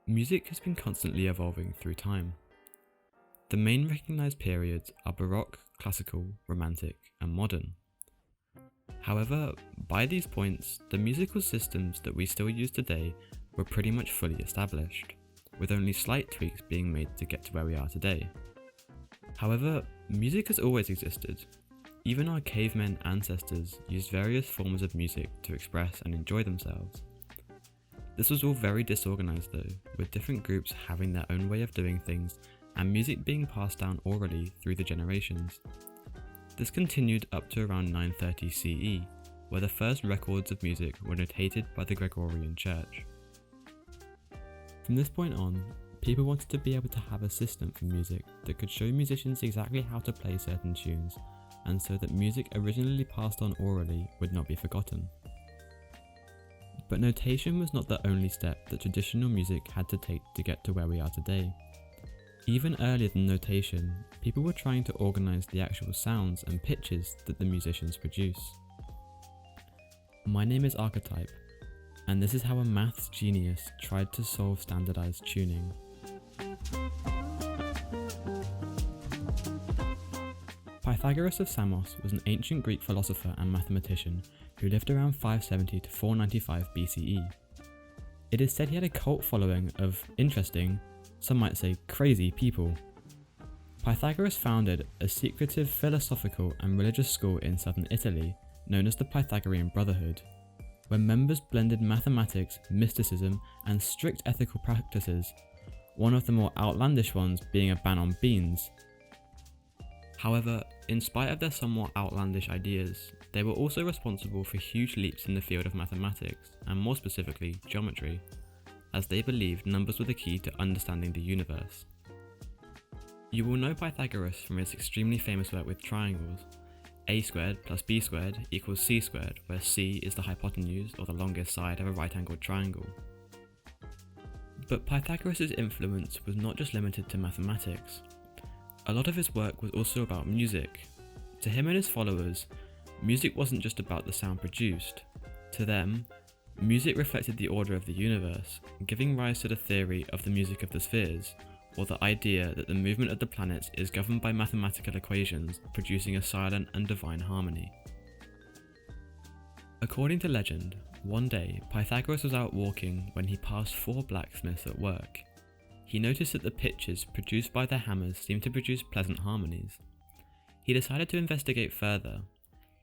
Music has been constantly evolving through time. The main recognised periods are Baroque, Classical, Romantic, and Modern. However, by these points, the musical systems that we still use today were pretty much fully established, with only slight tweaks being made to get to where we are today. However, music has always existed. Even our cavemen ancestors used various forms of music to express and enjoy themselves. This was all very disorganised though, with different groups having their own way of doing things and music being passed down orally through the generations. This continued up to around 930 CE, where the first records of music were notated by the Gregorian Church. From this point on, people wanted to be able to have a system for music that could show musicians exactly how to play certain tunes, and so that music originally passed on orally would not be forgotten. But notation was not the only step that traditional music had to take to get to where we are today. Even earlier than notation, people were trying to organise the actual sounds and pitches that the musicians produce. My name is Archetype, and this is how a maths genius tried to solve standardised tuning. Pythagoras of Samos was an ancient Greek philosopher and mathematician who lived around 570 to 495 BCE. It is said he had a cult following of interesting, some might say crazy people. Pythagoras founded a secretive philosophical and religious school in southern Italy known as the Pythagorean Brotherhood, where members blended mathematics, mysticism, and strict ethical practices, one of the more outlandish ones being a ban on beans. However, in spite of their somewhat outlandish ideas, they were also responsible for huge leaps in the field of mathematics, and more specifically, geometry, as they believed numbers were the key to understanding the universe. You will know Pythagoras from his extremely famous work with triangles. A squared plus b squared equals c squared, where c is the hypotenuse or the longest side of a right-angled triangle. But Pythagoras' influence was not just limited to mathematics. A lot of his work was also about music. To him and his followers, music wasn't just about the sound produced. To them, music reflected the order of the universe, giving rise to the theory of the music of the spheres, or the idea that the movement of the planets is governed by mathematical equations, producing a silent and divine harmony. According to legend, one day Pythagoras was out walking when he passed 4 blacksmiths at work. He noticed that the pitches produced by their hammers seemed to produce pleasant harmonies. He decided to investigate further.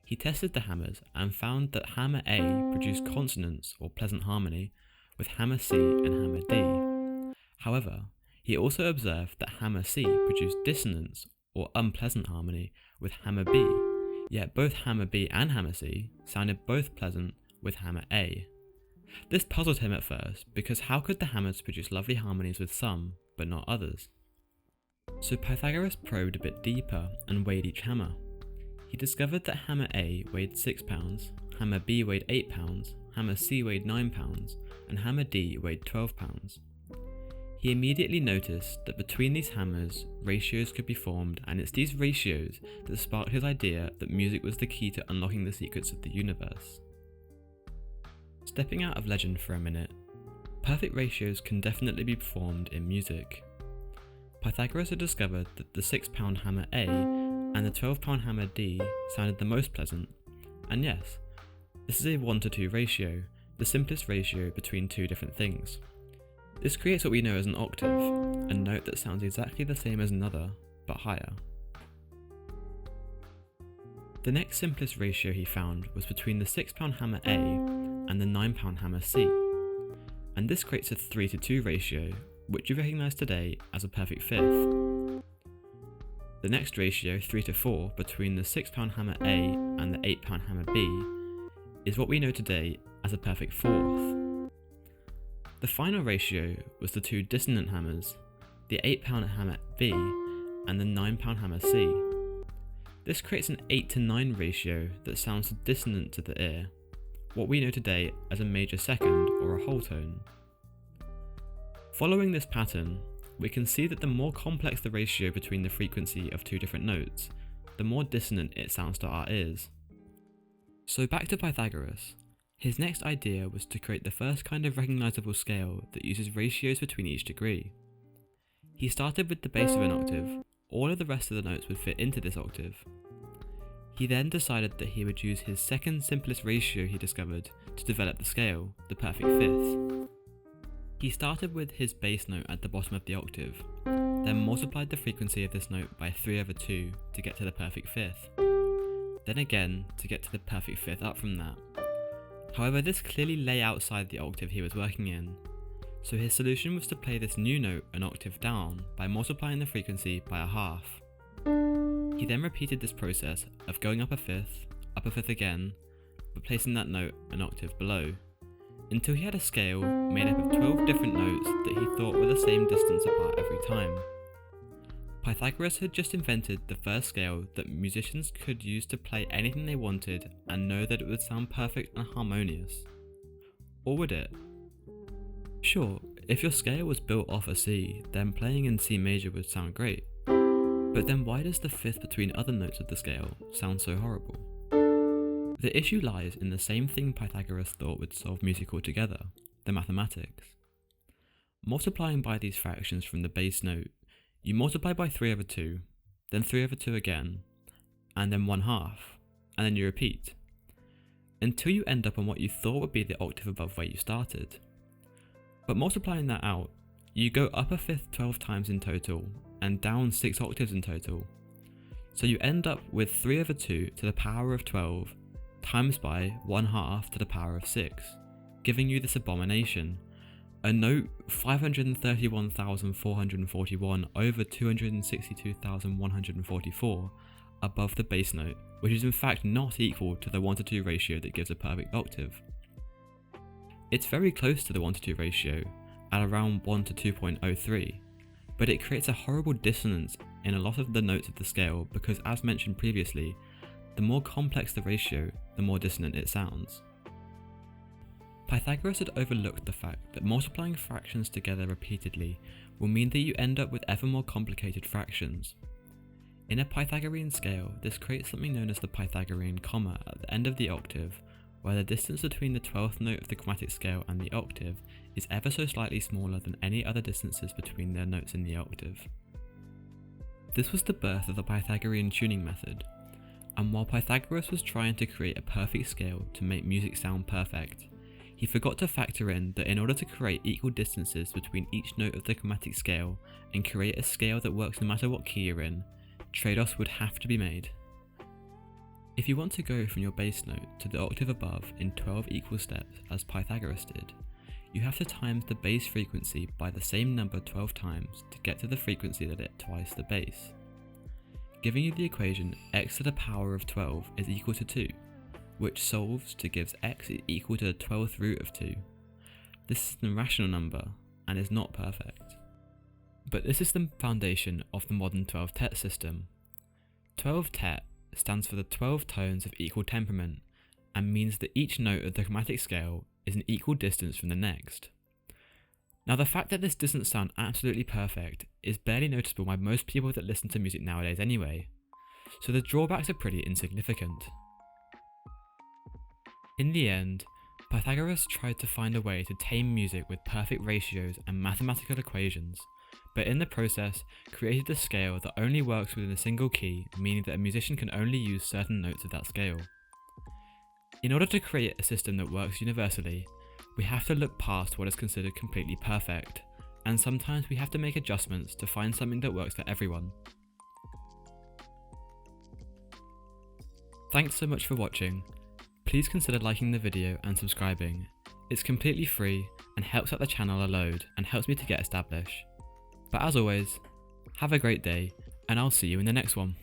He tested the hammers and found that hammer A produced consonance or pleasant harmony with hammer C and hammer D. However, he also observed that hammer C produced dissonance or unpleasant harmony with hammer B, yet both hammer B and hammer C sounded both pleasant with hammer A. This puzzled him at first, because how could the hammers produce lovely harmonies with some, but not others? So Pythagoras probed a bit deeper and weighed each hammer. He discovered that hammer A weighed 6 pounds, hammer B weighed 8 pounds, hammer C weighed 9 pounds, and hammer D weighed 12 pounds. He immediately noticed that between these hammers, ratios could be formed, and it's these ratios that sparked his idea that music was the key to unlocking the secrets of the universe. Stepping out of legend for a minute, perfect ratios can definitely be performed in music. Pythagoras had discovered that the 6-pound hammer A and the 12-pound hammer D sounded the most pleasant, and yes, this is a 1:2 ratio, the simplest ratio between two different things. This creates what we know as an octave, a note that sounds exactly the same as another, but higher. The next simplest ratio he found was between the 6-pound hammer A and the 9-pound hammer C, and this creates a 3:2 ratio, which you recognise today as a perfect fifth. The next ratio, 3:4, between the 6-pound hammer A and the 8-pound hammer B, is what we know today as a perfect fourth. The final ratio was the two dissonant hammers, the 8-pound hammer B and the 9-pound hammer C. This creates an 8:9 ratio that sounds dissonant to the ear, what we know today as a major second or a whole tone. Following this pattern, we can see that the more complex the ratio between the frequency of two different notes, the more dissonant it sounds to our ears. So back to Pythagoras. His next idea was to create the first kind of recognisable scale that uses ratios between each degree. He started with the base of an octave. All of the rest of the notes would fit into this octave. He then decided that he would use his second simplest ratio he discovered to develop the scale, the perfect fifth. He started with his bass note at the bottom of the octave, then multiplied the frequency of this note by 3/2 to get to the perfect fifth, then again to get to the perfect fifth up from that. However, this clearly lay outside the octave he was working in, so his solution was to play this new note an octave down by multiplying the frequency by 1/2. He then repeated this process of going up a fifth again, but placing that note an octave below, until he had a scale made up of 12 different notes that he thought were the same distance apart every time. Pythagoras had just invented the first scale that musicians could use to play anything they wanted and know that it would sound perfect and harmonious. Or would it? Sure, if your scale was built off a C, then playing in C major would sound great. But then why does the fifth between other notes of the scale sound so horrible? The issue lies in the same thing Pythagoras thought would solve music altogether, the mathematics. Multiplying by these fractions from the base note, you multiply by 3/2, then 3/2 again, and then 1/2, and then you repeat, until you end up on what you thought would be the octave above where you started. But multiplying that out, you go up a fifth 12 times in total, and down 6 octaves in total. So you end up with 3/2 to the power of 12 times by 1/2 to the power of 6, giving you this abomination, a note 531,441 over 262,144 above the bass note, which is in fact not equal to the 1:2 ratio that gives a perfect octave. It's very close to the 1:2 ratio, at around 1 to 2.03, but it creates a horrible dissonance in a lot of the notes of the scale because, as mentioned previously, the more complex the ratio, the more dissonant it sounds. Pythagoras had overlooked the fact that multiplying fractions together repeatedly will mean that you end up with ever more complicated fractions. In a Pythagorean scale, this creates something known as the Pythagorean comma at the end of the octave, where the distance between the 12th note of the chromatic scale and the octave is ever so slightly smaller than any other distances between the notes in the octave. This was the birth of the Pythagorean tuning method, and while Pythagoras was trying to create a perfect scale to make music sound perfect, he forgot to factor in that in order to create equal distances between each note of the chromatic scale and create a scale that works no matter what key you're in, trade-offs would have to be made. If you want to go from your bass note to the octave above in 12 equal steps as Pythagoras did, you have to times the bass frequency by the same number 12 times to get to the frequency that it twice the bass, giving you the equation x to the power of 12 is equal to 2, which solves to give x is equal to the 12th root of 2. This is an irrational number and is not perfect. But this is the foundation of the modern 12-tet system. 12-tet stands for the 12 tones of equal temperament and means that each note of the chromatic scale is an equal distance from the next. Now, the fact that this doesn't sound absolutely perfect is barely noticeable by most people that listen to music nowadays anyway, so the drawbacks are pretty insignificant. In the end, Pythagoras tried to find a way to tame music with perfect ratios and mathematical equations, but in the process created a scale that only works within a single key, meaning that a musician can only use certain notes of that scale. In order to create a system that works universally, we have to look past what is considered completely perfect, and sometimes we have to make adjustments to find something that works for everyone. Thanks so much for watching. Please consider liking the video and subscribing. It's completely free and helps out the channel a load and helps me to get established. But as always, have a great day and I'll see you in the next one.